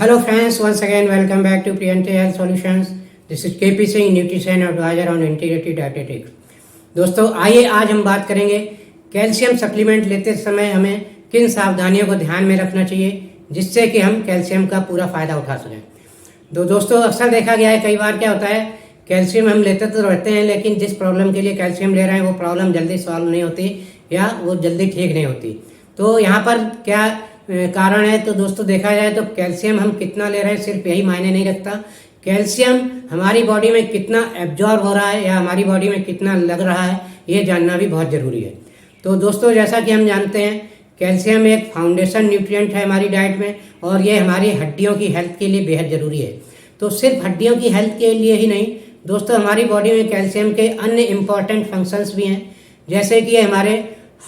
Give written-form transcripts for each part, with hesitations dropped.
Hello friends, once again welcome back to Priyanti Health Solutions. This is KP Singh, Nutrition Advisor on Integrative Dietetics. दोस्तों आइए आज हम बात करेंगे calcium supplement लेते समय हमें किन सावधानियों को ध्यान में रखना चाहिए जिससे कि हम कैल्शियम का पूरा फायदा उठा सकें। दोस्तों अक्सर देखा गया है, कई बार क्या होता है, कैल्शियम हम लेते तो रहते हैं लेकिन जिस प्रॉब्लम के लिए कैल्शियम ले रहे हैं वो प्रॉब्लम जल्दी सॉल्व नहीं होती या वो जल्दी ठीक नहीं होती। तो यहाँ पर क्या कारण है, तो दोस्तों देखा जाए तो कैल्शियम हम कितना ले रहे हैं सिर्फ यही मायने नहीं रखता, कैल्शियम हमारी बॉडी में कितना एब्जॉर्ब हो रहा है या हमारी बॉडी में कितना लग रहा है ये जानना भी बहुत ज़रूरी है। तो दोस्तों जैसा कि हम जानते हैं कैल्शियम एक फाउंडेशन न्यूट्रिएंट है हमारी डाइट में और ये हमारी हड्डियों की हेल्थ के लिए बेहद ज़रूरी है। तो सिर्फ हड्डियों की हेल्थ के लिए ही नहीं दोस्तों, हमारी बॉडी में कैल्शियम के अन्य इम्पॉर्टेंट फंक्शंस भी हैं, जैसे कि ये हमारे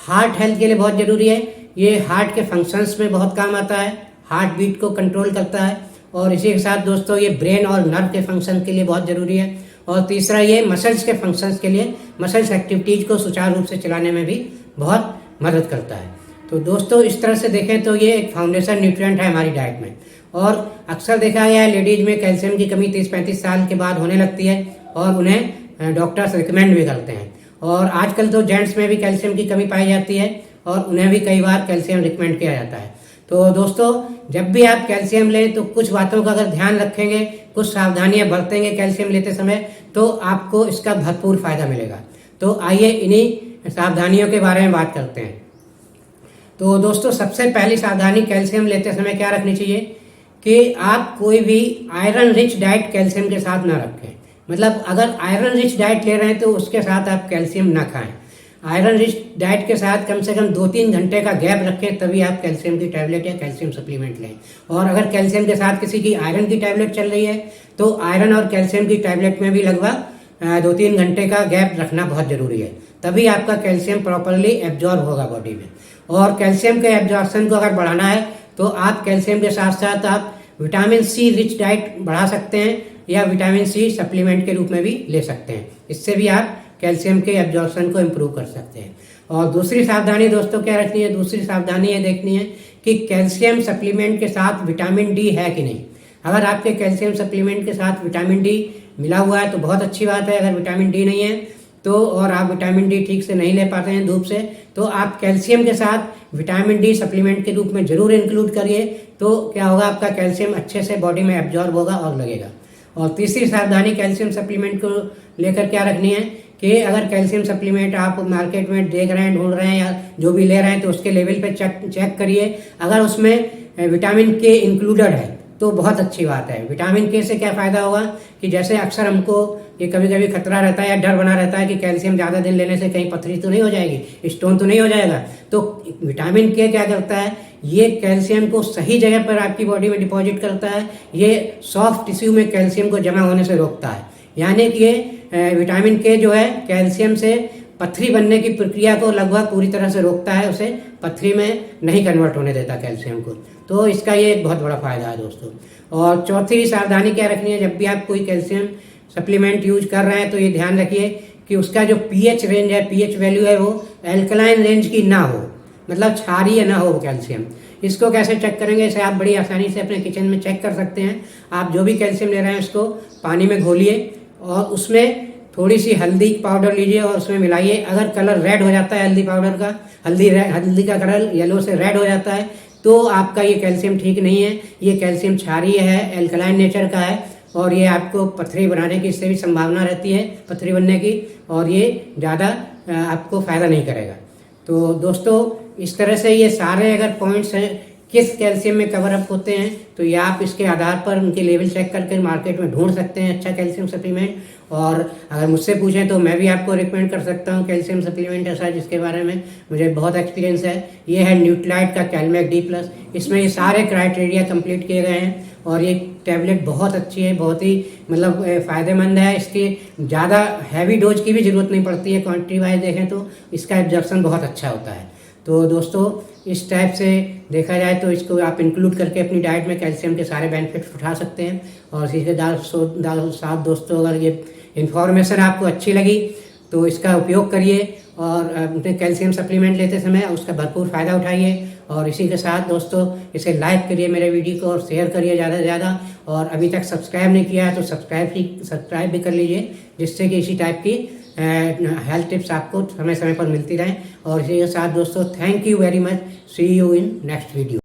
हार्ट हेल्थ के लिए बहुत ज़रूरी है। ये हार्ट के फंक्शंस में बहुत काम आता है, हार्ट बीट को कंट्रोल करता है और इसी के साथ दोस्तों ये ब्रेन और नर्व के फंक्शन के लिए बहुत ज़रूरी है। और तीसरा ये मसल्स के फंक्शंस के लिए, मसल्स एक्टिविटीज़ को सुचारू रूप से चलाने में भी बहुत मदद करता है। तो दोस्तों इस तरह से देखें तो ये एक फाउंडेशन न्यूट्रिएंट है हमारी डाइट में। और अक्सर देखा गया है लेडीज़ में कैल्शियम की कमी 30-35 साल के बाद होने लगती है और उन्हें डॉक्टर्स रिकमेंड भी करते हैं। और आजकल तो जेंट्स में भी कैल्शियम की कमी पाई जाती है और उन्हें भी कई बार कैल्शियम रिकमेंड किया जाता है। तो दोस्तों जब भी आप कैल्शियम लें तो कुछ बातों का अगर ध्यान रखेंगे, कुछ सावधानियां बरतेंगे कैल्शियम लेते समय, तो आपको इसका भरपूर फायदा मिलेगा। तो आइए इन्हीं सावधानियों के बारे में बात करते हैं। तो दोस्तों सबसे पहली सावधानी कैल्शियम लेते समय क्या रखनी चाहिए कि आप कोई भी आयरन रिच डाइट कैल्शियम के साथ ना रखें। मतलब अगर आयरन रिच डाइट ले रहे हैं तो उसके साथ आप कैल्शियम ना खाएं। आयरन रिच डाइट के साथ कम से कम 2-3 घंटे का गैप रखें, तभी आप कैल्शियम की टैबलेट या कैल्शियम सप्लीमेंट लें। और अगर कैल्शियम के साथ किसी की आयरन की टैबलेट चल रही है तो आयरन और कैल्शियम की टैबलेट में भी लगभग 2-3 घंटे का गैप रखना बहुत ज़रूरी है, तभी आपका कैल्शियम प्रॉपरली एब्जॉर्ब होगा बॉडी में। और कैल्शियम के एब्जॉर्प्शन को अगर बढ़ाना है तो आप कैल्शियम के साथ साथ आप विटामिन सी रिच डाइट बढ़ा सकते हैं या विटामिन सी सप्लीमेंट के रूप में भी ले सकते हैं। इससे भी आप कैल्शियम के एब्जॉर्प्शन को इम्प्रूव कर सकते हैं। और दूसरी सावधानी दोस्तों क्या रखनी है, दूसरी सावधानी ये देखनी है कि कैल्शियम सप्लीमेंट के साथ विटामिन डी है कि नहीं। अगर आपके कैल्शियम सप्लीमेंट के साथ विटामिन डी मिला हुआ है तो बहुत अच्छी बात है। अगर विटामिन डी नहीं है तो और आप विटामिन डी ठीक से नहीं ले पाते हैं धूप से, तो आप कैल्शियम के साथ विटामिन डी सप्लीमेंट के रूप में ज़रूर इंक्लूड करिए। तो क्या होगा, आपका कैल्शियम अच्छे से बॉडी में एब्जॉर्ब होगा और लगेगा। और तीसरी सावधानी कैल्शियम सप्लीमेंट को लेकर क्या रखनी है कि अगर कैल्शियम सप्लीमेंट आप मार्केट में देख रहे हैं, ढूंढ रहे हैं या जो भी ले रहे हैं तो उसके लेवल पे चेक करिए। अगर उसमें विटामिन के इंक्लूडेड है तो बहुत अच्छी बात है। विटामिन के से क्या फ़ायदा होगा कि जैसे अक्सर हमको ये कभी कभी खतरा रहता है या डर बना रहता है कि कैल्शियम ज़्यादा दिन लेने से कहीं पथरी तो नहीं हो जाएगी, स्टोन तो नहीं हो जाएगा। तो विटामिन के क्या करता है, ये कैल्शियम को सही जगह पर आपकी बॉडी में डिपॉजिट करता है। ये सॉफ्ट टिश्यू में कैल्शियम को जमा होने से रोकता है। यानी कि ये विटामिन के जो है कैल्शियम से पथरी बनने की प्रक्रिया को लगभग पूरी तरह से रोकता है, उसे पथरी में नहीं कन्वर्ट होने देता कैल्शियम को। तो इसका ये एक बहुत बड़ा फायदा है दोस्तों। और चौथी सावधानी क्या रखनी है, जब भी आप कोई कैल्शियम सप्लीमेंट यूज कर रहे हैं तो ये ध्यान रखिए कि उसका जो पीएच रेंज है, पीएच वैल्यू है, वो एल्कलाइन रेंज की ना हो, मतलब क्षारीय ना हो कैल्शियम। इसको कैसे चेक करेंगे, इसे आप बड़ी आसानी से अपने किचन में चेक कर सकते हैं। आप जो भी कैल्शियम ले रहे हैं उसको पानी में घोलिए और उसमें थोड़ी सी हल्दी पाउडर लीजिए और उसमें मिलाइए। अगर कलर रेड हो जाता है हल्दी पाउडर का, हल्दी का कलर येलो से रेड हो जाता है तो आपका ये कैल्शियम ठीक नहीं है, ये कैल्शियम क्षारीय है, एल्कलाइन नेचर का है और ये आपको पथरी बनाने की इससे भी संभावना रहती है, पथरी बनने की, और ये ज़्यादा आपको फ़ायदा नहीं करेगा। तो दोस्तों इस तरह से ये सारे अगर पॉइंट्स हैं किस कैल्शियम में कवर अप होते हैं तो ये आप इसके आधार पर उनके लेवल चेक करके मार्केट में ढूंढ सकते हैं अच्छा कैल्शियम सप्लीमेंट। और अगर मुझसे पूछें तो मैं भी आपको रिकमेंड कर सकता हूँ कैल्शियम सप्लीमेंट ऐसा जिसके बारे में मुझे बहुत एक्सपीरियंस है। ये है न्यूट्रालाइट का कैलमेक D+। इसमें ये सारे क्राइटेरिया कंप्लीट किए गए हैं और ये टैबलेट बहुत अच्छी है, बहुत ही मतलब फ़ायदेमंद है। इसकी ज़्यादा हैवी डोज की भी ज़रूरत नहीं पड़ती है, क्वान्टिटी वाइज देखें तो इसका एब्जॉर्प्शन बहुत अच्छा होता है। तो दोस्तों इस टाइप से देखा जाए तो इसको आप इंक्लूड करके अपनी डाइट में कैल्शियम के सारे बेनिफिट्स उठा सकते हैं। और इसी के साथ दोस्तों अगर ये इन्फॉर्मेशन आपको अच्छी लगी तो इसका उपयोग करिए और अपने कैल्शियम सप्लीमेंट लेते समय उसका भरपूर फ़ायदा उठाइए। और इसी के साथ दोस्तों इसे लाइक करिए मेरे वीडियो को और शेयर करिए ज़्यादा से ज़्यादा, और अभी तक सब्सक्राइब नहीं किया है तो सब्सक्राइब भी कर लीजिए, जिससे कि इसी टाइप की हेल्थ टिप्स आपको समय समय पर मिलती रहें। और इसी के साथ दोस्तों thank you very much, see you in next video.